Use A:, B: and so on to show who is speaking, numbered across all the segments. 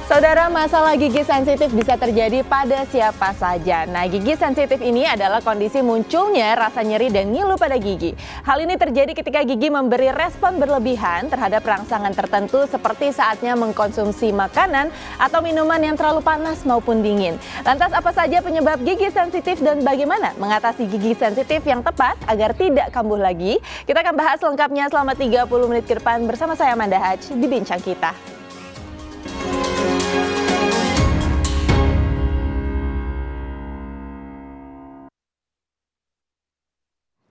A: Saudara, masalah gigi sensitif bisa terjadi pada siapa saja. Nah, gigi sensitif ini adalah kondisi munculnya rasa nyeri dan ngilu pada gigi. Hal ini terjadi ketika gigi memberi respon berlebihan terhadap rangsangan tertentu seperti saatnya mengkonsumsi makanan atau minuman yang terlalu panas maupun dingin. Lantas apa saja penyebab gigi sensitif dan bagaimana mengatasi gigi sensitif yang tepat agar tidak kambuh lagi? Kita akan bahas lengkapnya selama 30 menit ke depan bersama saya Amanda Haj di Bincang Kita.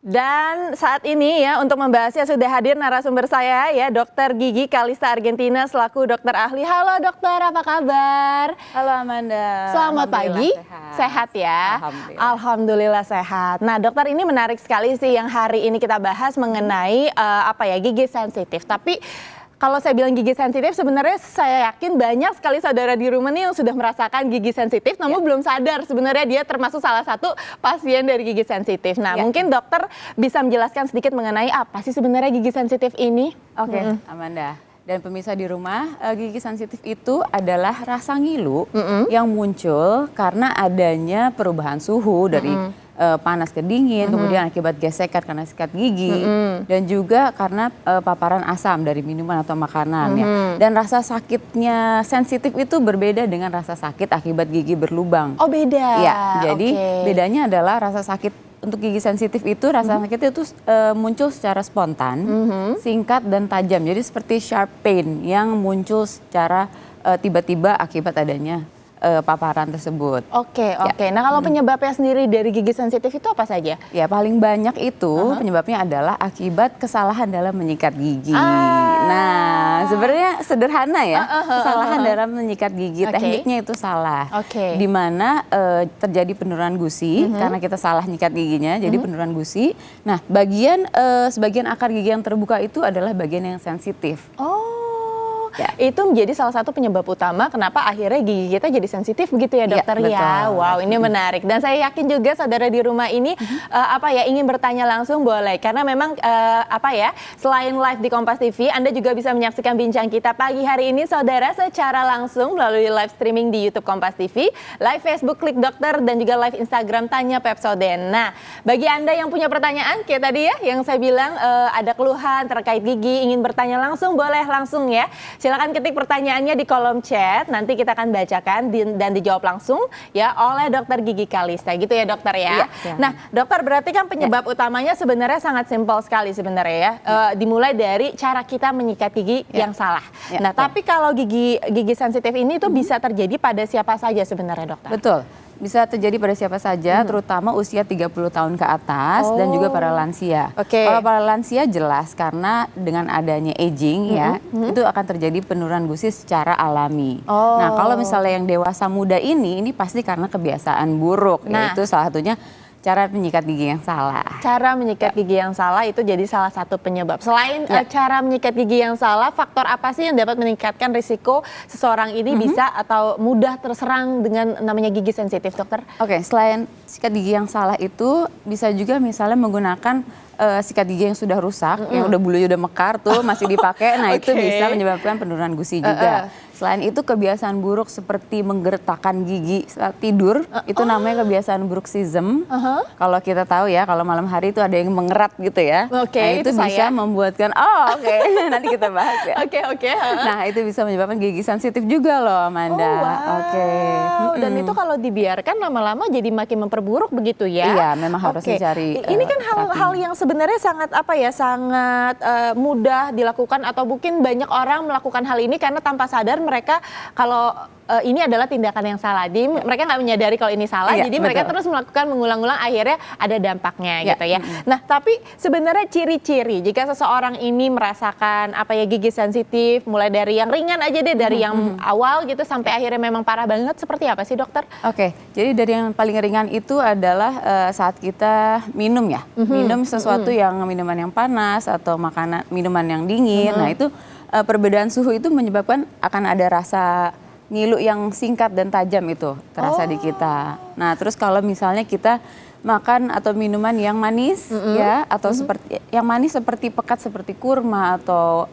A: Dan saat ini ya untuk membahasnya sudah hadir narasumber saya ya Dr. Gigi Kalista Argentina selaku dokter ahli. Halo dokter, apa kabar?
B: Halo Amanda.
A: Selamat pagi. Sehat ya? Alhamdulillah sehat. Nah dokter, ini menarik sekali sih yang hari ini kita bahas mengenai gigi sensitif. Tapi kalau saya bilang gigi sensitif, sebenarnya saya yakin banyak sekali saudara di rumah nih yang sudah merasakan gigi sensitif, namun belum sadar sebenarnya dia termasuk salah satu pasien dari gigi sensitif. Nah, mungkin dokter bisa menjelaskan sedikit mengenai apa sih sebenarnya gigi sensitif ini?
B: Oke, Amanda. Dan pemirsa di rumah, gigi sensitif itu adalah rasa ngilu yang muncul karena adanya perubahan suhu dari panas ke dingin, kemudian akibat gesekan karena sikat gigi, dan juga karena paparan asam dari minuman atau makanan ya. Dan rasa sakitnya sensitif itu berbeda dengan rasa sakit akibat gigi berlubang.
A: Oh beda?
B: Ya, jadi bedanya adalah rasa sakit untuk gigi sensitif itu rasa sakit itu muncul secara spontan, singkat dan tajam. Jadi seperti sharp pain yang muncul secara tiba-tiba akibat adanya paparan tersebut.
A: Oke. Nah kalau penyebabnya sendiri dari gigi sensitif itu apa saja?
B: Ya paling banyak itu penyebabnya adalah akibat kesalahan dalam menyikat gigi. Nah sebenarnya sederhana ya, kesalahan dalam menyikat gigi, tekniknya itu salah. Di mana terjadi penurunan gusi karena kita salah nyikat giginya, jadi penurunan gusi. Nah sebagian akar gigi yang terbuka itu adalah bagian yang sensitif.
A: Ya. Itu menjadi salah satu penyebab utama kenapa akhirnya gigi kita jadi sensitif begitu ya dokter ya. Wow, ini menarik. Dan saya yakin juga saudara di rumah ini ingin bertanya langsung boleh, karena memang selain live di Kompas TV, Anda juga bisa menyaksikan Bincang Kita pagi hari ini saudara secara langsung melalui live streaming di YouTube Kompas TV, live Facebook Klik Dokter, dan juga live Instagram Tanya Pepsodent. Nah, bagi Anda yang punya pertanyaan kayak tadi ya yang saya bilang ada keluhan terkait gigi, ingin bertanya langsung boleh langsung ya. Silakan ketik pertanyaannya di kolom chat, nanti kita akan bacakan dan dijawab langsung ya oleh dokter Gigi Kalista, gitu ya dokter ya. Nah dokter, berarti kan penyebab utamanya sebenarnya sangat simpel sekali sebenarnya ya, dimulai dari cara kita menyikat gigi yang salah. Nah tapi kalau gigi sensitif ini tuh bisa terjadi pada siapa saja sebenarnya dokter? Betul.
B: Bisa terjadi pada siapa saja, terutama usia 30 tahun ke atas dan juga para lansia. Kalau para lansia jelas karena dengan adanya aging itu akan terjadi penurunan gusi secara alami. Nah kalau misalnya yang dewasa muda ini pasti karena kebiasaan buruk, yaitu salah satunya cara menyikat gigi yang salah. Cara menyikat gigi yang salah itu jadi salah satu penyebab. Selain cara menyikat gigi yang salah, faktor apa sih yang dapat meningkatkan risiko seseorang ini bisa atau mudah terserang dengan namanya gigi sensitif, dokter? Selain sikat gigi yang salah itu bisa juga misalnya menggunakan sikat gigi yang sudah rusak, yang udah bulunya udah mekar tuh masih dipakai, nah itu bisa menyebabkan penurunan gusi juga. Selain itu kebiasaan buruk seperti menggertakkan gigi saat tidur, itu namanya kebiasaan bruxism. Kalau kita tahu ya, kalau malam hari itu ada yang mengerat gitu ya. Nah itu bisa membuatkan, nanti kita bahas ya. Nah itu bisa menyebabkan gigi sensitif juga loh Amanda.
A: Dan itu kalau dibiarkan lama-lama jadi makin memperburuk begitu ya? Iya, memang harus dicari. Ini kan hal yang sebenarnya sangat sangat mudah dilakukan, atau mungkin banyak orang melakukan hal ini karena tanpa sadar mereka kalau ini adalah tindakan yang salah. Jadi mereka nggak menyadari kalau ini salah, jadi mereka terus melakukan mengulang-ulang, akhirnya ada dampaknya gitu ya. Nah tapi sebenarnya ciri-ciri jika seseorang ini merasakan gigi sensitif, mulai dari yang ringan aja deh, dari yang awal gitu sampai akhirnya memang parah banget, seperti apa sih dokter? Jadi dari yang paling ringan itu adalah saat kita minum ya, minum sesuatu yang minuman yang panas atau minuman yang dingin. Nah itu perbedaan suhu itu menyebabkan akan ada rasa ngilu yang singkat dan tajam itu terasa di kita. Nah terus kalau misalnya kita makan atau minuman yang manis ya, atau seperti yang manis seperti pekat seperti kurma atau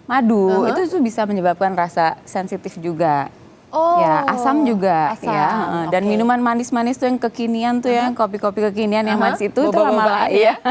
B: madu itu bisa menyebabkan rasa sensitif juga. Ya, asam juga ya. Dan minuman manis-manis tuh yang kekinian tuh yang kopi-kopi kekinian yang manis itu lama-lama ya.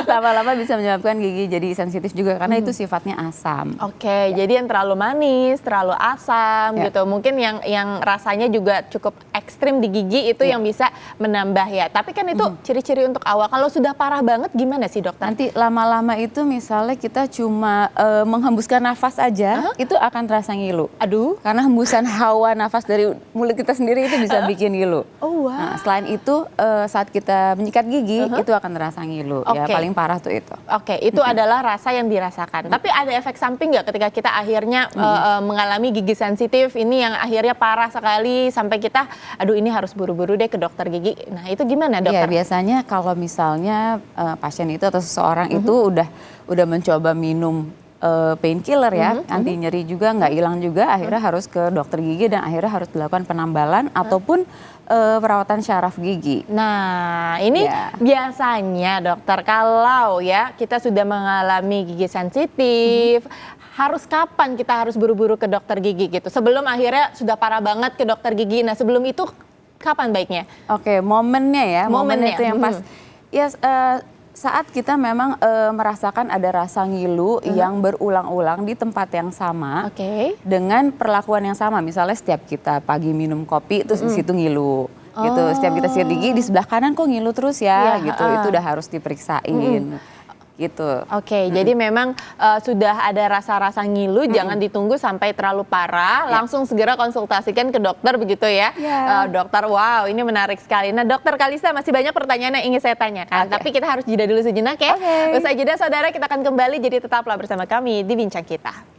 B: Lama-lama bisa menyebabkan gigi jadi sensitif juga karena itu sifatnya asam.
A: Jadi yang terlalu manis, terlalu asam gitu. Mungkin yang rasanya juga cukup ekstrim di gigi itu yang bisa menambah ya. Tapi kan itu ciri-ciri untuk awal. Kalau sudah parah banget gimana sih, dokter?
B: Nanti lama-lama itu misalnya kita cuma menghembuskan nafas aja, itu akan terasa ngilu.
A: Aduh.
B: Karena hembusan hawa nafas dari mulut kita sendiri itu bisa bikin ngilu. Nah, selain itu saat kita menyikat gigi itu akan terasa ngilu. Ya paling parah tuh itu.
A: Itu adalah rasa yang dirasakan. Tapi ada efek samping nggak ketika kita akhirnya mengalami gigi sensitif ini yang akhirnya parah sekali sampai kita, aduh ini harus buru-buru deh ke dokter gigi. Nah itu gimana, dokter?
B: Ya biasanya kalau misalnya pasien itu atau seseorang itu udah mencoba minum painkiller ya, anti nyeri juga nggak hilang juga, akhirnya harus ke dokter gigi dan akhirnya harus dilakukan penambalan ataupun perawatan syaraf gigi.
A: Nah ini biasanya dokter kalau ya kita sudah mengalami gigi sensitif, harus kapan kita harus buru-buru ke dokter gigi gitu? Sebelum akhirnya sudah parah banget ke dokter gigi, nah sebelum itu kapan baiknya?
B: Momennya ya, momennya itu yang pas. Ya saat kita memang merasakan ada rasa ngilu yang berulang-ulang di tempat yang sama dengan perlakuan yang sama. Misalnya setiap kita pagi minum kopi terus di situ ngilu gitu. Setiap kita sikat gigi di sebelah kanan kok ngilu terus ya gitu. Itu udah harus diperiksain. Gitu.
A: Jadi memang sudah ada rasa-rasa ngilu, jangan ditunggu sampai terlalu parah, langsung segera konsultasikan ke dokter begitu ya. Dokter, wow ini menarik sekali. Nah dokter Kalista masih banyak pertanyaan yang ingin saya tanyakan, tapi kita harus jeda dulu sejenak ya. Usai jeda saudara kita akan kembali, jadi tetaplah bersama kami di Bincang Kita.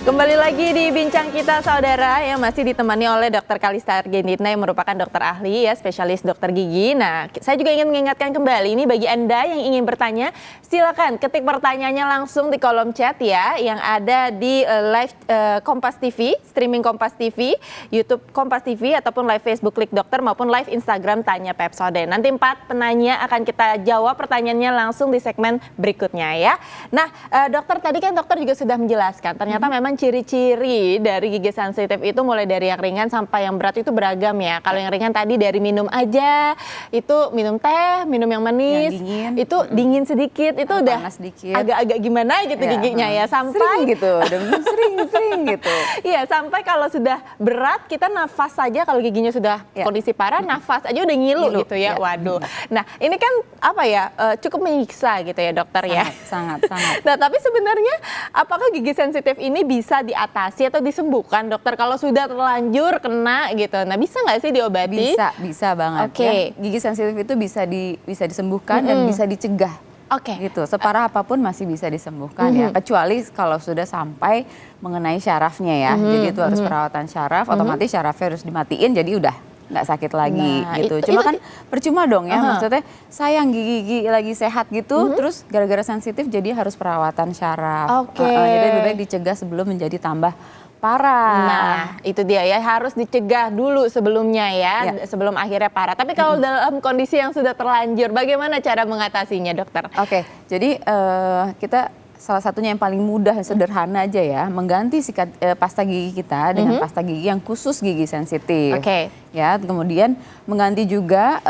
A: Kembali lagi di Bincang Kita saudara yang masih ditemani oleh Dr. Kalista Argentina yang merupakan dokter ahli ya, spesialis dokter gigi. Nah, saya juga ingin mengingatkan kembali ini bagi Anda yang ingin bertanya, silakan ketik pertanyaannya langsung di kolom chat ya yang ada di live Kompas TV, streaming Kompas TV, YouTube Kompas TV ataupun live Facebook Klik Dokter maupun live Instagram Tanya Pepsode. Nanti 4 penanya akan kita jawab pertanyaannya langsung di segmen berikutnya ya. Nah, dokter tadi kan dokter juga sudah menjelaskan ternyata memang ciri-ciri dari gigi sensitif itu mulai dari yang ringan sampai yang berat itu beragam ya. Kalau yang ringan tadi dari minum aja, itu minum teh, minum yang manis, yang dingin, itu dingin sedikit, itu udah agak-agak gimana gitu giginya ya. Sampai
B: sering gitu, sering gitu.
A: Iya, sampai kalau sudah berat kita nafas saja kalau giginya sudah kondisi parah, nafas aja udah ngilu gitu ya. Waduh. Nah, ini kan apa ya, cukup menyiksa gitu ya dokter ya.
B: Sangat.
A: Nah, tapi sebenarnya apakah gigi sensitif ini bisa diatasi atau disembuhkan dokter kalau sudah terlanjur kena gitu? Nah bisa nggak sih diobati?
B: Bisa banget ya. Gigi sensitif itu bisa disembuhkan dan bisa dicegah. Gitu. Separah apapun masih bisa disembuhkan ya. Kecuali kalau sudah sampai mengenai syarafnya ya. Jadi itu harus perawatan syaraf, otomatis syarafnya harus dimatiin jadi udah nggak sakit lagi gitu. Cuma kan percuma dong ya, maksudnya sayang gigi lagi sehat gitu, terus gara-gara sensitif jadi harus perawatan syaraf. Jadi lebih baik dicegah sebelum menjadi tambah parah.
A: Nah itu dia ya, harus dicegah dulu sebelumnya ya, sebelum akhirnya parah. Tapi kalau dalam kondisi yang sudah terlanjur, bagaimana cara mengatasinya dokter?
B: Jadi kita salah satunya yang paling mudah dan sederhana aja ya, mengganti pasta gigi kita dengan pasta gigi yang khusus gigi sensitif. Ya, kemudian mengganti juga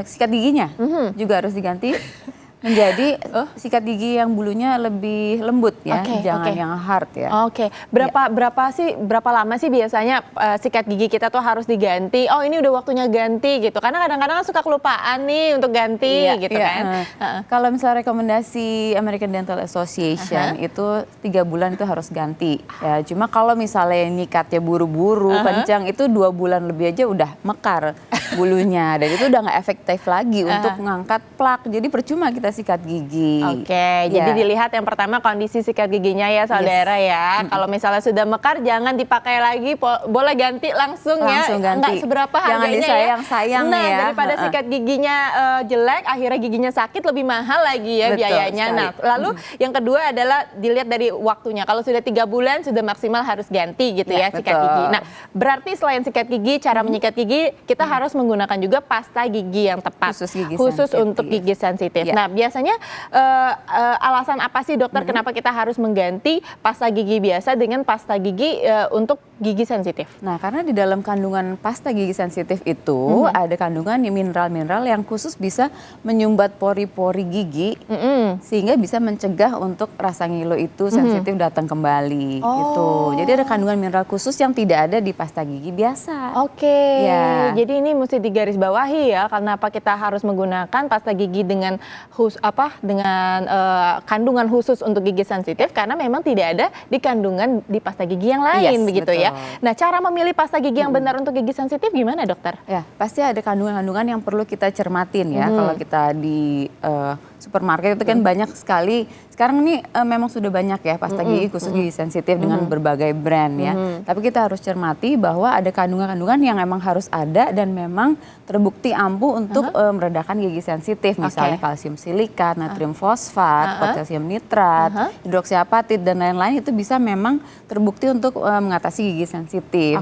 B: sikat giginya juga harus diganti menjadi sikat gigi yang bulunya lebih lembut ya, jangan yang hard ya.
A: Berapa lama sih biasanya sikat gigi kita tuh harus diganti? Oh ini udah waktunya ganti gitu. Karena kadang-kadang kan suka kelupaan nih untuk ganti gitu kan.
B: Kalau misalnya rekomendasi American Dental Association itu 3 bulan itu harus ganti. Ya, cuma kalau misalnya nyikatnya buru-buru, kencang itu 2 bulan lebih aja udah mekar bulunya dan itu udah nggak efektif lagi untuk mengangkat plak. Jadi percuma kita sikat gigi.
A: Oke, jadi dilihat yang pertama kondisi sikat giginya ya saudara ya. Kalau misalnya sudah mekar jangan dipakai lagi, boleh ganti langsung ya.
B: Ganti.
A: Nggak seberapa harganya
B: jangan disayang-sayang
A: ya.
B: ya.
A: Daripada sikat giginya jelek, akhirnya giginya sakit lebih mahal lagi ya. Betul, biayanya. Sekali. Nah, lalu yang kedua adalah dilihat dari waktunya. Kalau sudah 3 bulan sudah maksimal harus ganti gitu ya sikat gigi. Nah, berarti selain sikat gigi, cara menyikat gigi kita harus menggunakan juga pasta gigi yang tepat. Khusus untuk gigi sensitif. Nah, biasanya alasan apa sih dokter kenapa kita harus mengganti pasta gigi biasa dengan pasta gigi untuk gigi sensitif?
B: Nah, karena di dalam kandungan pasta gigi sensitif itu ada kandungan mineral-mineral yang khusus bisa menyumbat pori-pori gigi sehingga bisa mencegah untuk rasa ngilu itu sensitif datang kembali gitu. Jadi ada kandungan mineral khusus yang tidak ada di pasta gigi biasa.
A: Oke. Jadi ini mesti digarisbawahi ya, kenapa kita harus menggunakan pasta gigi dengan kandungan khusus untuk gigi sensitif karena memang tidak ada di kandungan di pasta gigi yang lain begitu ya. Nah, cara memilih pasta gigi yang benar untuk gigi sensitif gimana dokter?
B: Ya, pasti ada kandungan-kandungan yang perlu kita cermatin ya. Kalau kita di supermarket itu kan banyak sekali. Sekarang ini memang sudah banyak ya pasta gigi khusus gigi sensitif dengan berbagai brand ya. Tapi kita harus cermati bahwa ada kandungan-kandungan yang memang harus ada dan memang terbukti ampuh untuk meredakan gigi sensitif. Misalnya kalsium silikat, natrium fosfat, potasium nitrat, hidroksiapatit dan lain-lain itu bisa memang terbukti untuk mengatasi gigi sensitif.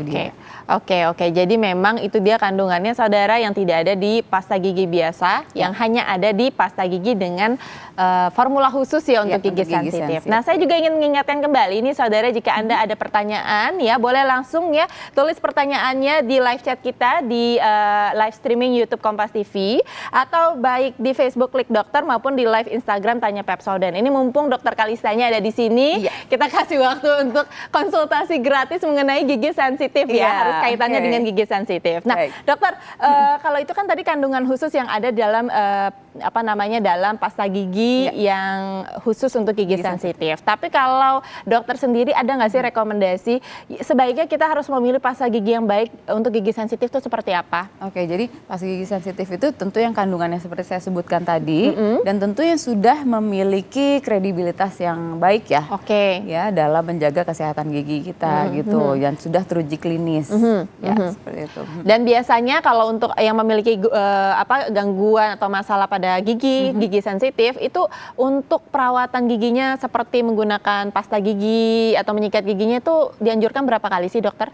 A: Oke. Jadi memang itu dia kandungannya saudara yang tidak ada di pasta gigi biasa, yang hanya ada di pasta gigi dengan formula khusus ya untuk gigi sensitif. Nah, saya juga ingin mengingatkan kembali ini saudara, jika Anda ada pertanyaan ya boleh langsung ya tulis pertanyaannya di live chat kita di live streaming YouTube Kompas TV atau baik di Facebook Klik Dokter maupun di live Instagram Tanya Pepsodent. Ini mumpung Dokter Kalistanya ada di sini, kita kasih waktu untuk konsultasi gratis mengenai gigi sensitif ya, harus kaitannya dengan gigi sensitif. Nah, dokter, kalau itu kan tadi kandungan khusus yang ada dalam dalam pasta gigi yang khusus untuk gigi sensitif. Tapi kalau dokter sendiri ada nggak sih rekomendasi sebaiknya kita harus memilih pasta gigi yang baik untuk gigi sensitif itu seperti apa?
B: Oke, jadi pasta gigi sensitif itu tentu yang kandungannya seperti saya sebutkan tadi dan tentu yang sudah memiliki kredibilitas yang baik ya. Ya, dalam menjaga kesehatan gigi kita gitu, yang sudah teruji klinis. Seperti itu. Dan
A: biasanya kalau untuk yang memiliki gangguan atau masalah pada gigi sensitif itu untuk perawatan giginya seperti menggunakan pasta gigi atau menyikat giginya itu dianjurkan berapa kali sih dokter?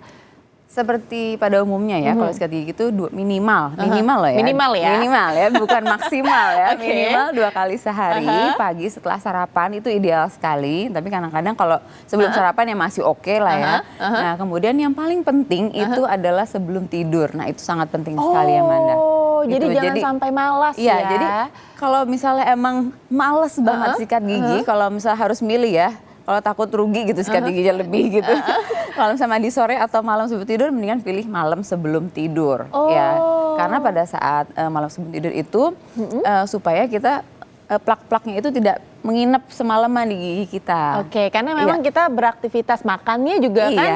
B: Seperti pada umumnya ya, kalau sikat gigi itu minimal loh ya.
A: Minimal ya,
B: bukan maksimal ya. Minimal 2 kali sehari, pagi setelah sarapan itu ideal sekali. Tapi kadang-kadang kalau sebelum sarapan ya masih oke lah ya. Nah, kemudian yang paling penting itu adalah sebelum tidur. Nah, itu sangat penting sekali Amanda.
A: Jadi jangan sampai malas ya.
B: Jadi kalau misalnya emang males banget sikat gigi, kalau misalnya harus milih ya, kalau takut rugi gitu sikat giginya lebih gitu. Kalau misalnya mandi sore atau malam sebelum tidur, mendingan pilih malam sebelum tidur ya. Karena pada saat malam sebelum tidur itu supaya kita plak-plaknya itu tidak menginap semalaman di gigi kita.
A: Karena memang kita beraktivitas makannya juga kan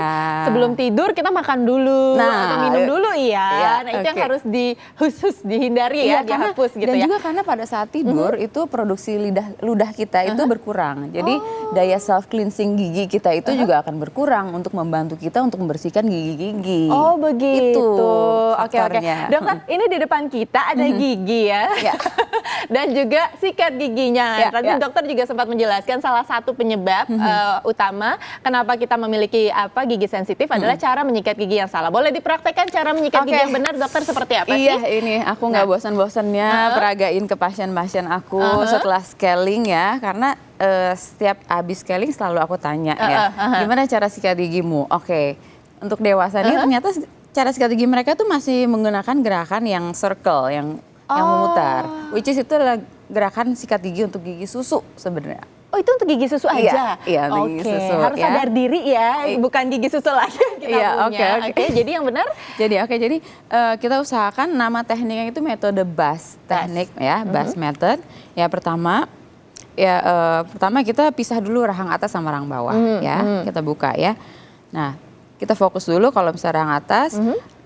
A: sebelum tidur kita makan dulu atau minum dulu Nah itu yang harus dihindari ya, dihapus gitu
B: dan juga karena pada saat tidur itu produksi ludah kita itu berkurang. Jadi daya self cleansing gigi kita itu juga akan berkurang untuk membantu kita untuk membersihkan gigi-gigi.
A: Oh begitu. Oke. Dokter, ini di depan kita ada gigi ya. Dan juga sikat giginya. Tadi dokter juga sempat menjelaskan salah satu penyebab utama kenapa kita memiliki gigi sensitif adalah cara menyikat gigi yang salah. Boleh dipraktekkan cara menyikat gigi yang benar dokter seperti apa sih?
B: Iya, ini aku nggak bosan-bosannya peragain ke pasien-pasien aku setelah scaling ya, karena setiap habis scaling selalu aku tanya gimana cara sikat gigimu? Untuk dewasa nih ternyata cara sikat gigi mereka tuh masih menggunakan gerakan yang circle, yang memutar, which is itu adalah gerakan sikat gigi untuk gigi susu sebenarnya.
A: Oh, itu untuk gigi susu aja?
B: Iya, untuk gigi susu.
A: Harus sadar diri ya, bukan gigi susu lagi kita punya. Jadi yang benar?
B: Jadi kita usahakan nama tekniknya itu metode BAS teknik ya, BAS method. Ya pertama kita pisah dulu rahang atas sama rahang bawah ya, kita buka ya. Nah, kita fokus dulu kalau misalnya rahang atas,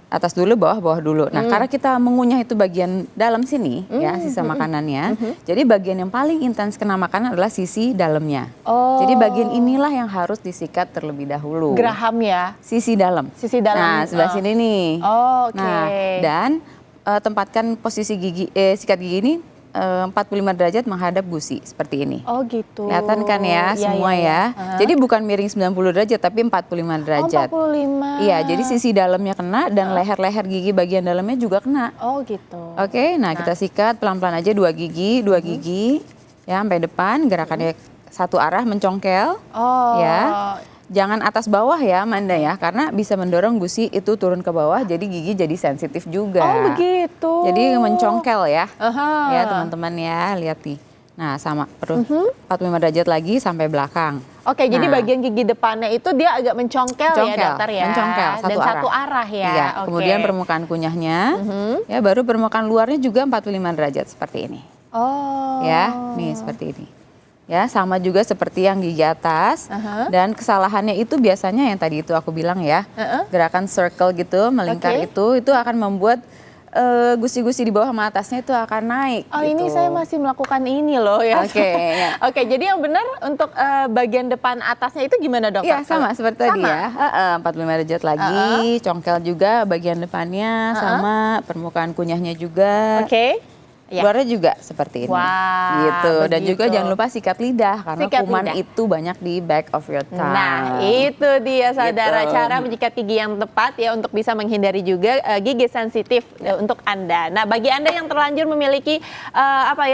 B: Atas dulu, bawah dulu. Nah, karena kita mengunyah itu bagian dalam sini, ya, sisa makanannya. Jadi bagian yang paling intens kena makanan adalah sisi dalamnya. Jadi bagian inilah yang harus disikat terlebih dahulu.
A: Geraham ya?
B: Sisi dalam.
A: Sisi dalam.
B: Nah, sebelah sini nih.
A: Oke.
B: Nah, dan tempatkan posisi sikat gigi ini 45 derajat menghadap gusi seperti ini.
A: Oh gitu.
B: Kelihatan kan ya semua ya. Jadi bukan miring 90 derajat tapi 45 derajat.
A: 45.
B: Iya, jadi sisi dalamnya kena dan leher-leher gigi bagian dalamnya juga kena.
A: Oh gitu.
B: Oke, nah kita sikat pelan-pelan aja 2 gigi ya sampai depan, gerakannya satu arah mencongkel. Ya. Jangan atas bawah ya Amanda ya, karena bisa mendorong gusi itu turun ke bawah, jadi gigi jadi sensitif juga.
A: Oh begitu.
B: Jadi mencongkel ya, ya teman-teman ya, lihat nih. Nah sama, perlu 45 derajat lagi sampai belakang.
A: Oke, jadi bagian gigi depannya itu dia agak mencongkel ya dokter ya?
B: Mencongkel,
A: dan satu arah ya.
B: Iya, kemudian permukaan kunyahnya, ya baru permukaan luarnya juga 45 derajat seperti ini. Ya, nih seperti ini. Ya, sama juga seperti yang gigi atas. Dan kesalahannya itu biasanya yang tadi itu aku bilang ya, gerakan circle gitu, melingkar itu akan membuat gusi-gusi di bawah sama atasnya itu akan naik.
A: Oh
B: gitu.
A: ini saya masih melakukan ini loh ya.
B: Oke. Ya.
A: Oke, jadi yang benar untuk bagian depan atasnya itu gimana dok?
B: Iya sama seperti tadi ya. 45 derajat lagi, congkel juga bagian depannya sama, permukaan kunyahnya juga.
A: Oke. Ya.
B: Luarnya juga seperti ini, gitu. Dan
A: begitu.
B: juga jangan lupa sikat lidah karena kuman itu banyak di back of your tongue.
A: Nah itu dia saudara, cara menyikat gigi yang tepat ya untuk bisa menghindari juga gigi sensitif untuk Anda. Nah bagi Anda yang terlanjur memiliki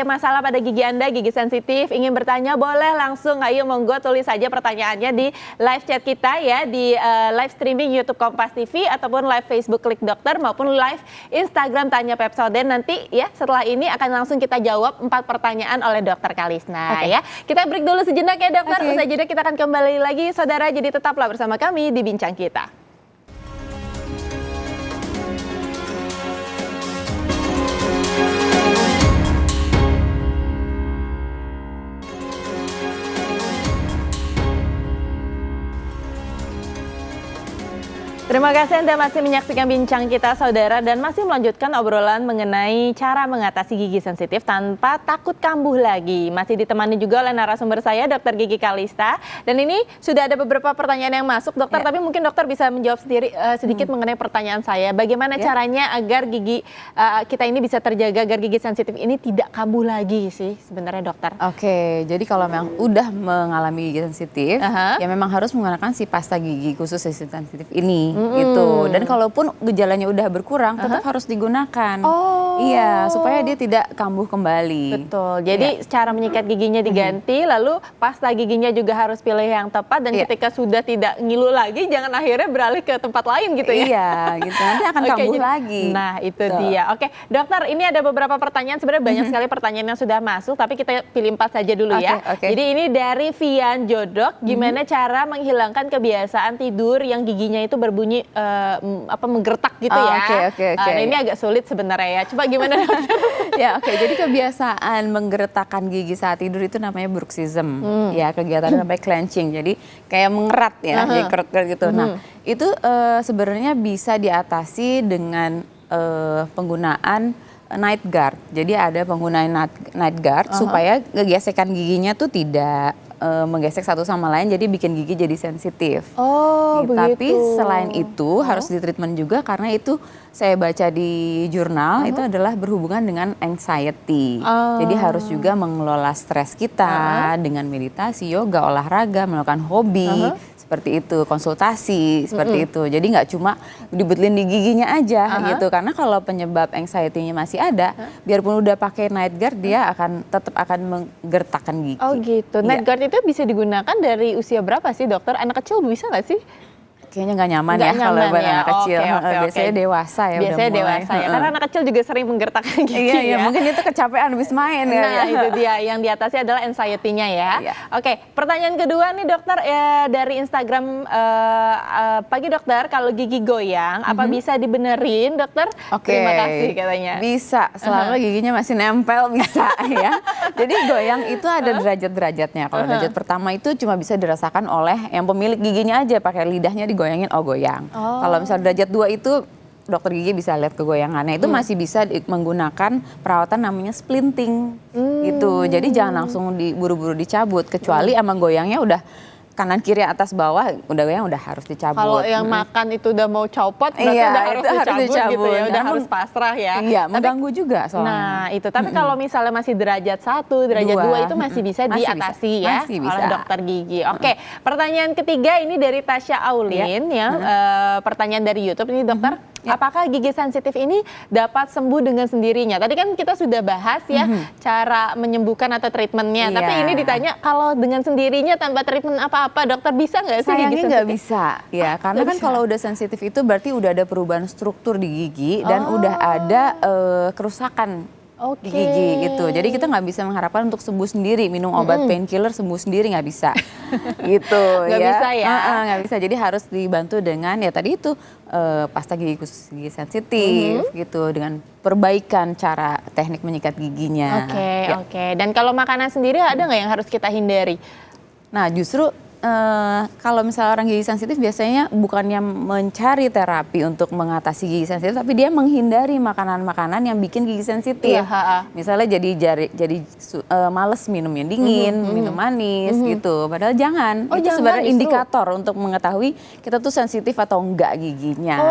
A: masalah pada gigi Anda, gigi sensitif, ingin bertanya boleh langsung, ayo monggo tulis saja pertanyaannya di live chat kita ya, di live streaming YouTube Kompas TV ataupun live Facebook Klik Dokter maupun live Instagram Tanya Pepsodent nanti ya. Setelah ini akan langsung kita jawab 4 pertanyaan oleh Dokter Kalisna ya. Kita break dulu sejenak ya dokter. Usai jeda kita akan kembali lagi saudara. Jadi tetaplah bersama kami di Bincang Kita. Terima kasih Anda masih menyaksikan Bincang Kita saudara dan masih melanjutkan obrolan mengenai cara mengatasi gigi sensitif tanpa takut kambuh lagi. Masih ditemani juga oleh narasumber saya Dr. Gigi Kalista dan ini sudah ada beberapa pertanyaan yang masuk dokter, tapi mungkin dokter bisa menjawab sendiri sedikit mengenai pertanyaan saya. Bagaimana caranya agar gigi kita ini bisa terjaga agar gigi sensitif ini tidak kambuh lagi sih sebenarnya dokter?
B: Oke, jadi kalau memang udah mengalami gigi sensitif, ya memang harus menggunakan si pasta gigi khusus sensitif ini. Gitu. Dan kalaupun gejalanya udah berkurang, tetap harus digunakan. Iya, supaya dia tidak kambuh kembali.
A: Betul. Jadi cara menyikat giginya diganti, lalu pasta giginya juga harus pilih yang tepat. Dan ketika sudah tidak ngilu lagi, jangan akhirnya beralih ke tempat lain gitu ya.
B: Iya, gitu. Nanti akan kambuh lagi.
A: Nah, itu dia. Oke, dokter, ini ada beberapa pertanyaan. Sebenarnya banyak sekali pertanyaan yang sudah masuk, tapi kita pilih 4 saja dulu ya. Jadi ini dari Vian Jodok, gimana cara menghilangkan kebiasaan tidur yang giginya itu berbunyi menggertak gitu ya. Nah, ini agak sulit sebenarnya ya. Coba gimana?
B: Ya jadi kebiasaan menggeretakkan gigi saat tidur itu namanya bruxism. Ya kegiatan namanya clenching. Jadi kayak mengerat ya, jadi keret-keret gitu. Nah itu sebenarnya bisa diatasi dengan penggunaan night guard. Jadi ada penggunaan night guard supaya gesekan giginya tuh tidak menggesek satu sama lain, jadi bikin gigi jadi sensitif. Tapi selain itu harus ditreatment juga karena itu saya baca di jurnal itu adalah berhubungan dengan anxiety. Jadi harus juga mengelola stres kita dengan meditasi, yoga, olahraga, melakukan hobi. Seperti itu, konsultasi seperti itu. Jadi nggak cuma dibetulin di giginya aja gitu. Karena kalau penyebab anxiety-nya masih ada, biarpun udah pakai night guard dia tetap akan menggertakkan gigi. Oh
A: gitu. Night guard itu bisa digunakan dari usia berapa sih dokter? Anak kecil bisa nggak sih?
B: Kayaknya nggak nyaman ya kalau buat anak kecil. Biasanya dewasa ya.
A: Biasanya
B: udah mulai.
A: dewasa ya. Karena anak kecil juga sering menggertakkan gigi
B: ya. Mungkin itu kecapean habis main ya.
A: Nah itu dia. Yang di atasnya adalah anxiety-nya ya. Oke, pertanyaan kedua nih dokter dari Instagram. Pagi dokter, kalau gigi goyang apa bisa dibenerin dokter? Terima kasih katanya.
B: Bisa, selama giginya masih nempel bisa ya. Jadi goyang itu ada derajat-derajatnya. Kalau derajat pertama itu cuma bisa dirasakan oleh yang pemilik giginya aja, pakai lidahnya digoyangin, goyang. Kalau misalnya derajat 2 itu dokter gigi bisa lihat kegoyangannya itu masih bisa menggunakan perawatan namanya splinting gitu. Jadi jangan langsung buru-buru dicabut, kecuali emang goyangnya udah kanan kiri atas bawah udah harus dicabut.
A: Kalau yang makan itu udah mau copot berarti udah harus dicabut gitu ya, udah harus pasrah ya.
B: Iya, mengganggu juga soalnya.
A: Nah itu, tapi kalau misalnya masih derajat 1, derajat 2 itu masih bisa diatasi ya oleh dokter gigi. Oke, pertanyaan ketiga ini dari Tasya Aulin ya, pertanyaan dari YouTube ini dokter. Apakah gigi sensitif ini dapat sembuh dengan sendirinya? Tadi kan kita sudah bahas ya cara menyembuhkan atau treatmentnya. Tapi ini ditanya kalau dengan sendirinya tanpa treatment apa-apa, dokter bisa nggak sih?
B: Sayangnya nggak bisa, ya karena kan kalau udah sensitif itu berarti udah ada perubahan struktur di gigi dan udah ada kerusakan di gigi gitu. Jadi kita nggak bisa mengharapkan untuk sembuh sendiri, minum obat painkiller sembuh sendiri nggak bisa, gitu
A: nggak
B: ya.
A: Bisa ya?
B: Nggak bisa. Jadi harus dibantu dengan ya tadi itu pasta gigi khusus gigi sensitif gitu, dengan perbaikan cara teknik menyikat giginya.
A: Oke. Dan kalau makanan sendiri ada nggak yang harus kita hindari?
B: Nah justru kalau misalnya orang gigi sensitif biasanya bukannya mencari terapi untuk mengatasi gigi sensitif, tapi dia menghindari makanan-makanan yang bikin gigi sensitif. Misalnya jadi males minum yang dingin, minum manis gitu. Padahal jangan. Itu sebenarnya indikator untuk mengetahui kita tuh sensitif atau enggak giginya.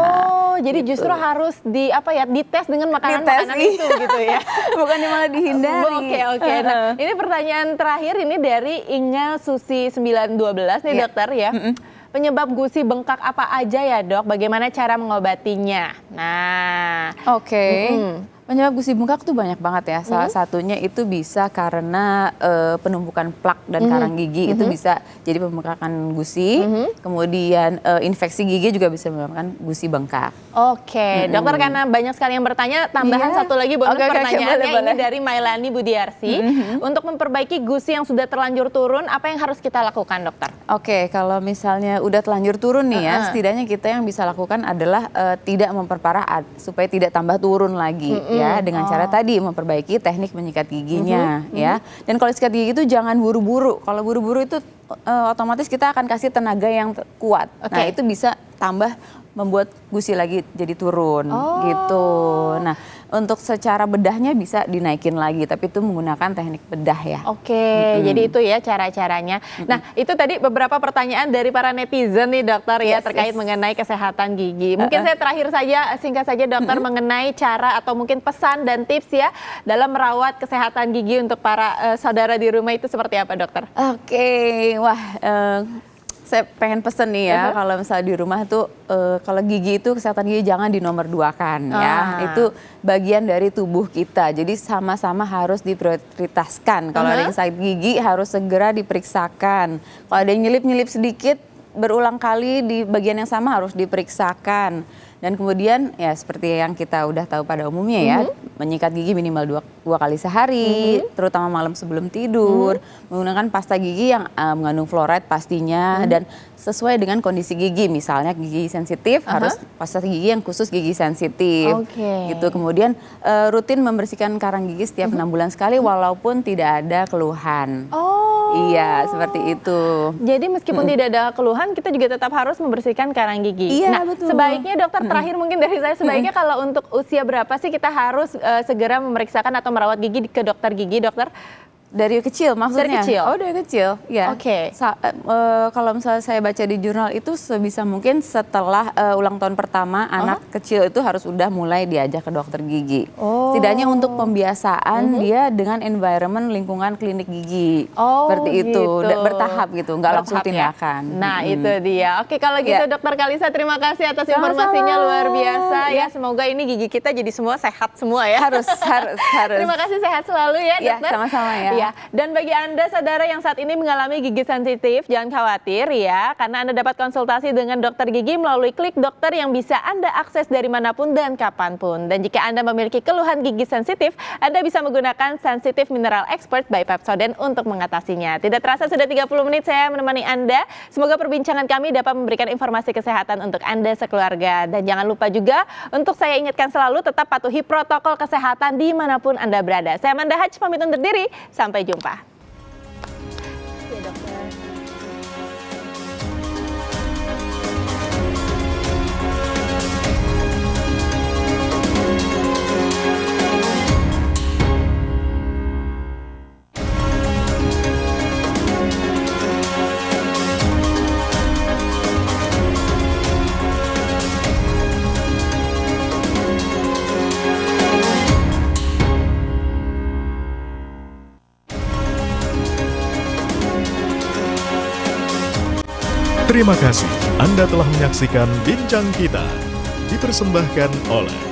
A: Jadi
B: gitu.
A: justru harus dites dengan makanan-makanan itu gitu ya.
B: Bukannya malah dihindari.
A: Oke. Nah, ini pertanyaan terakhir ini dari Inga Susi 912 nih dokter ya. Penyebab gusi bengkak apa aja ya dok? Bagaimana cara mengobatinya? Nah,
B: penyebab gusi bengkak tuh banyak banget ya. Salah satunya itu bisa karena penumpukan plak dan karang gigi, itu bisa jadi pembengkakan gusi. Kemudian infeksi gigi juga bisa menyebabkan gusi bengkak.
A: Dokter, karena banyak sekali yang bertanya, tambahan satu lagi bonus pertanyaannya ini dari Mailani Budiarsi. Untuk memperbaiki gusi yang sudah terlanjur turun, apa yang harus kita lakukan dokter?
B: Kalau misalnya udah terlanjur turun nih ya, setidaknya kita yang bisa lakukan adalah tidak memperparah supaya tidak tambah turun lagi. Ya, dengan cara tadi memperbaiki teknik menyikat giginya ya. Dan kalau sikat gigi itu jangan buru-buru. Kalau buru-buru itu otomatis kita akan kasih tenaga yang kuat. Nah, itu bisa tambah membuat gusi lagi jadi turun gitu. Nah, untuk secara bedahnya bisa dinaikin lagi, tapi itu menggunakan teknik bedah ya.
A: Jadi itu ya cara-caranya. Nah, itu tadi beberapa pertanyaan dari para netizen nih dokter ya terkait mengenai kesehatan gigi. Mungkin saya terakhir saja, singkat saja dokter, mengenai cara atau mungkin pesan dan tips ya dalam merawat kesehatan gigi untuk para saudara di rumah itu seperti apa dokter?
B: Saya pengen pesen nih ya, kalau misalnya di rumah tuh kalau gigi itu kesehatan gigi jangan dinomor-duakan ya. Itu bagian dari tubuh kita. Jadi sama-sama harus diprioritaskan. Kalau ada yang sakit gigi harus segera diperiksakan. Kalau ada yang nyelip-nyelip sedikit berulang kali di bagian yang sama harus diperiksakan. Dan kemudian ya seperti yang kita udah tahu pada umumnya ya, menyikat gigi minimal dua kali sehari, terutama malam sebelum tidur, menggunakan pasta gigi yang mengandung fluoride pastinya, dan sesuai dengan kondisi gigi. Misalnya gigi sensitif harus pasta gigi yang khusus gigi sensitif. Gitu. Kemudian rutin membersihkan karang gigi setiap 6 bulan sekali walaupun tidak ada keluhan. Iya, seperti itu.
A: Jadi meskipun tidak ada keluhan, kita juga tetap harus membersihkan karang gigi.
B: Iya, betul.
A: Sebaiknya dokter, terakhir mungkin dari saya, sebaiknya kalau untuk usia berapa sih kita harus segera memeriksakan atau merawat gigi ke dokter gigi, dokter?
B: Dari kecil maksudnya?
A: Dari kecil?
B: Dari kecil, ya. Kalau misalnya saya baca di jurnal itu sebisa mungkin setelah ulang tahun pertama, anak kecil itu harus udah mulai diajak ke dokter gigi. Setidaknya untuk pembiasaan dia dengan environment lingkungan klinik gigi. Seperti itu, bertahap gitu, nggak langsung tindakan.
A: Nah itu dia. Kalau gitu Dokter Kalisa, terima kasih atas informasinya, luar biasa ya. Semoga ini gigi kita jadi semua sehat semua ya.
B: Harus.
A: Terima kasih, sehat selalu ya dokter.
B: Sama-sama ya.
A: Dan bagi Anda saudara yang saat ini mengalami gigi sensitif, jangan khawatir ya, karena Anda dapat konsultasi dengan dokter gigi melalui klik dokter yang bisa Anda akses dari manapun dan kapanpun. Dan jika Anda memiliki keluhan gigi sensitif, Anda bisa menggunakan Sensitive Mineral Expert by Pepsodent untuk mengatasinya. Tidak terasa sudah 30 menit saya menemani Anda. Semoga perbincangan kami dapat memberikan informasi kesehatan untuk Anda sekeluarga. Dan jangan lupa juga untuk saya ingatkan selalu tetap patuhi protokol kesehatan dimanapun Anda berada. Saya Amanda Haj pamit undur diri. Sampai jumpa.
C: Terima kasih Anda telah menyaksikan Bincang Kita, dipersembahkan oleh